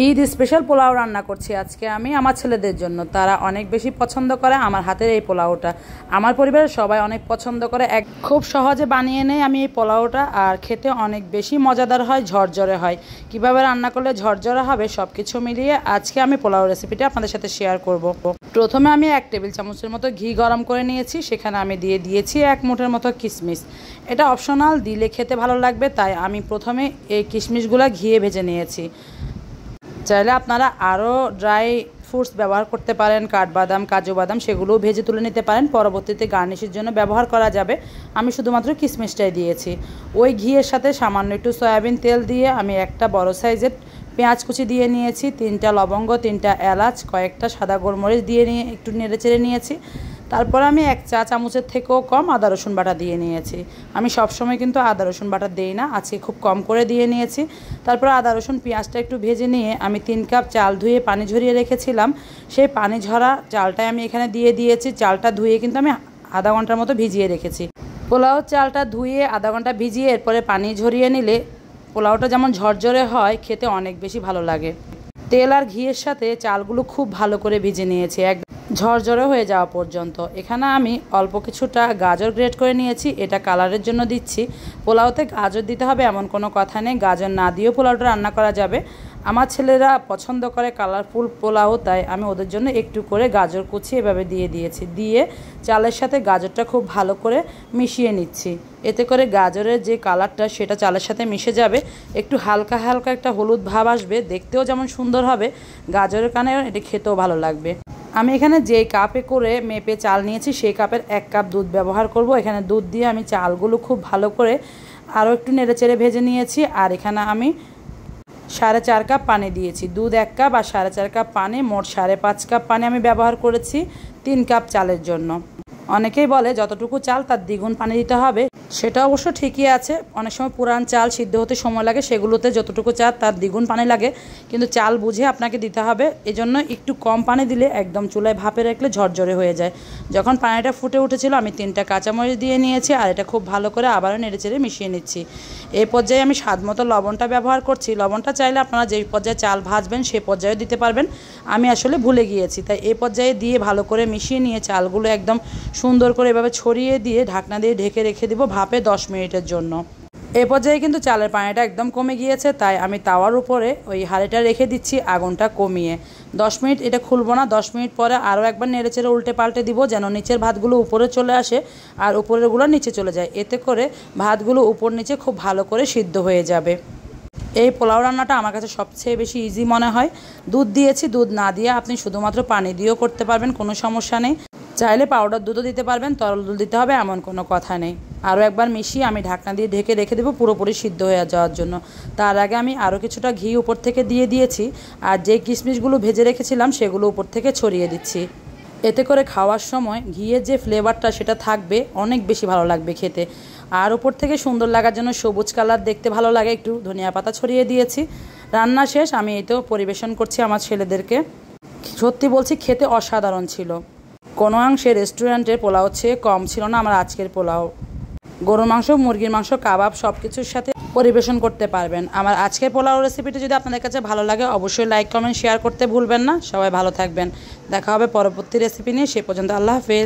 Eid special pulao রান্না করছি আজকে আমি আমার ছেলেদের জন্য। তারা অনেক বেশি পছন্দ করে আমার হাতের এই পোলাওটা। আমার পরিবারের সবাই অনেক পছন্দ করে। খুব সহজে বানিয়ে নেই আমি এই পোলাওটা, আর খেতে অনেক বেশি মজাদার হয়, ঝরঝরে হয়। কিভাবে রান্না করলে ঝরঝরে হবে সব কিছু মিলিয়ে আজকে আমি পোলাও রেসিপিটা আপনাদের সাথে শেয়ার করব। প্রথমে আমি 1 টেবিল চামচের মতো ঘি গরম করে নিয়েছি। সেখানে আমি দিয়ে দিয়েছি 1 মুঠের মতো কিশমিশ। এটা অপশনাল, দিলে খেতে ভালো লাগবে, তাই আমি প্রথমে এই কিশমিশগুলো ঘিয়ে ভেজে নিয়েছি। চাইলে আপনারা আরও ড্রাই ফ্রুটস ব্যবহার করতে পারেন, কাঠবাদাম, কাজু বাদাম, সেগুলোও ভেজে তুলে নিতে পারেন, পরবর্তীতে গার্নিশের জন্য ব্যবহার করা যাবে। আমি শুধুমাত্র কিশমিশটাই দিয়েছি। ওই ঘিয়ের সাথে সামান্য একটু সয়াবিন তেল দিয়ে আমি একটা বড় সাইজের পেঁয়াজ কুচি দিয়ে নিয়েছি, 3টা লবঙ্গ, 3টা এলাচ, কয়েকটা সাদা গোলমরিচ দিয়ে নিয়ে একটু নেড়েচেড়ে নিয়েছি। তারপর আমি 1 চা চামচের থেকেও কম আদা রসুন বাটা দিয়ে নিয়েছি। আমি সবসময় কিন্তু আদা রসুন বাটা দিই না, আজকে খুব কম করে দিয়ে নিয়েছি। তারপর আদা রসুন পেঁয়াজটা একটু ভেজে নিয়ে আমি 3 কাপ চাল ধুয়ে পানি ঝরিয়ে রেখেছিলাম। সেই পানি ঝরা চালটাই আমি এখানে দিয়ে দিয়েছি। চালটা ধুয়ে কিন্তু আমি আধা ঘন্টার মতো ভিজিয়ে রেখেছি। পোলাও চালটা ধুয়ে আধা ঘন্টা ভিজিয়ে এরপরে পানি ঝরিয়ে নিলে পোলাওটা যেমন ঝরঝরে হয়, খেতে অনেক বেশি ভালো লাগে। তেল আর ঘিয়ের সাথে চালগুলো খুব ভালো করে ভিজে নিয়েছি, একদম ঝরঝরে হয়ে যাওয়া পর্যন্ত। এখানে আমি অল্প কিছুটা গাজর গ্রেট করে নিয়েছি, এটা কালারের জন্য দিচ্ছি। পোলাওতে গাজর দিতে হবে এমন কোনো কথা নেই, গাজর না দিয়েও পোলাওটা রান্না করা যাবে। আমার ছেলেরা পছন্দ করে কালারফুল পোলাও, তাই আমি ওদের জন্য একটু করে গাজর কুচি এভাবে দিয়ে দিয়েছি। দিয়ে চালের সাথে গাজরটা খুব ভালো করে মিশিয়ে নিচ্ছি। এতে করে গাজরের যে কালারটা সেটা চালের সাথে মিশে যাবে, একটু হালকা হালকা একটা হলুদ ভাব আসবে, দেখতেও যেমন সুন্দর হবে, গাজরের কারণে এটা খেতেও ভালো লাগবে। আমি এখানে যে কাপে করে মেপে চাল নিয়েছি সেই কাপের 1 কাপ দুধ ব্যবহার করব। এখানে দুধ দিয়ে আমি চালগুলো খুব ভালো করে আরও একটু নেড়েচেড়ে ভেজে নিয়েছি। আর এখানে আমি 4.5 কাপ পানি দিয়েছি। দুধ 1 কাপ আর 4.5 কাপ পানি, মোট 5.5 কাপ পানি আমি ব্যবহার করেছি 3 কাপ চালের জন্য। অনেকেই বলে যতটুকু চাল তার দ্বিগুণ পানি দিতে হবে, সেটা অবশ্য ঠিকই আছে। অনেক সময় পুরান চাল সিদ্ধ হতে সময় লাগে, সেগুলোতে যতটুকু চাল তার দ্বিগুণ পানি লাগে, কিন্তু চাল বুঝে আপনাকে দিতে হবে। এজন্য একটু কম পানি দিলে একদম চুলায় ভাপে রাখলে ঝরঝরে হয়ে যায়। যখন পানিটা ফুটে উঠেছিল আমি 3টা কাঁচামরিচ দিয়ে নিয়েছি, আর এটা খুব ভালো করে আবারও নেড়েচেড়ে মিশিয়ে নিচ্ছি। এই পর্যায়ে আমি স্বাদ মতো লবণটা ব্যবহার করছি। লবণটা চাইলে আপনারা যেই পর্যায়ে চাল ভাজবেন সেই পর্যায়ে দিতে পারবেন, আমি আসলে ভুলে গিয়েছি, তাই এই পর্যায়ে দিয়ে ভালো করে মিশিয়ে নিয়ে চালগুলো একদম সুন্দর করে এভাবে ছড়িয়ে দিয়ে ঢাকনা দিয়ে ঢেকে রেখে দিব ভাপে 10 মিনিটের জন্য। এই পর্যায়ে কিন্তু চালের পানিটা একদম কমে গিয়েছে, তাই আমি তাওয়ার উপরে ওই হাঁড়িটা রেখে দিচ্ছি আগুনটা কমিয়ে। 10 মিনিট এটা খুলবো না, 10 মিনিট পরে আরও একবার নেড়েচেড়ে উল্টে পাল্টে দিব, যেন নিচের ভাতগুলো উপরে চলে আসে আর উপরেরগুলো নিচে চলে যায়। এতে করে ভাতগুলো উপর নিচে খুব ভালো করে সিদ্ধ হয়ে যাবে। এই পোলাও রান্নাটা আমার কাছে সবচেয়ে বেশি ইজি মনে হয়। দুধ দিয়েছি, দুধ না দিয়ে আপনি শুধুমাত্র পানি দিয়েও করতে পারবেন, কোনো সমস্যা নেই। চাইলে পাউডার দুধও দিতে পারবেন, তরল দুধ দিতে হবে এমন কোনো কথা নেই। আরও একবার মিশিয়ে আমি ঢাকনা দিয়ে ঢেকে রেখে দেবো পুরোপুরি সিদ্ধ হয়ে যাওয়ার জন্য। তার আগে আমি আরও কিছুটা ঘি উপর থেকে দিয়ে দিয়েছি, আর যে কিশমিশগুলো ভেজে রেখেছিলাম সেগুলো উপর থেকে ছড়িয়ে দিচ্ছি। এতে করে খাওয়ার সময় ঘিয়ের যে ফ্লেভারটা সেটা থাকবে, অনেক বেশি ভালো লাগবে খেতে। আর উপর থেকে সুন্দর লাগার জন্য সবুজ কালার দেখতে ভালো লাগে, একটু ধনিয়া পাতা ছড়িয়ে দিয়েছি। রান্না শেষ, আমি এই তো পরিবেশন করছি আমার ছেলেদেরকে। সত্যি বলছি, খেতে অসাধারণ ছিল। কোনো অংশে রেস্টুরেন্টের পোলাও চেয়ে কম ছিল না আমার আজকের পোলাও। গরুর মাংস, মুরগির মাংস, কাবাব সব কিছুর সাথে পরিবেশন করতে পারবেন। আমার আজকের পোলাও রেসিপিটি যদি আপনাদের কাছে ভালো লাগে অবশ্যই লাইক, কমেন্ট, শেয়ার করতে ভুলবেন না। সবাই ভালো থাকবেন, দেখা হবে পরবর্তী রেসিপি নিয়ে। সে পর্যন্ত আল্লাহ হাফেজ।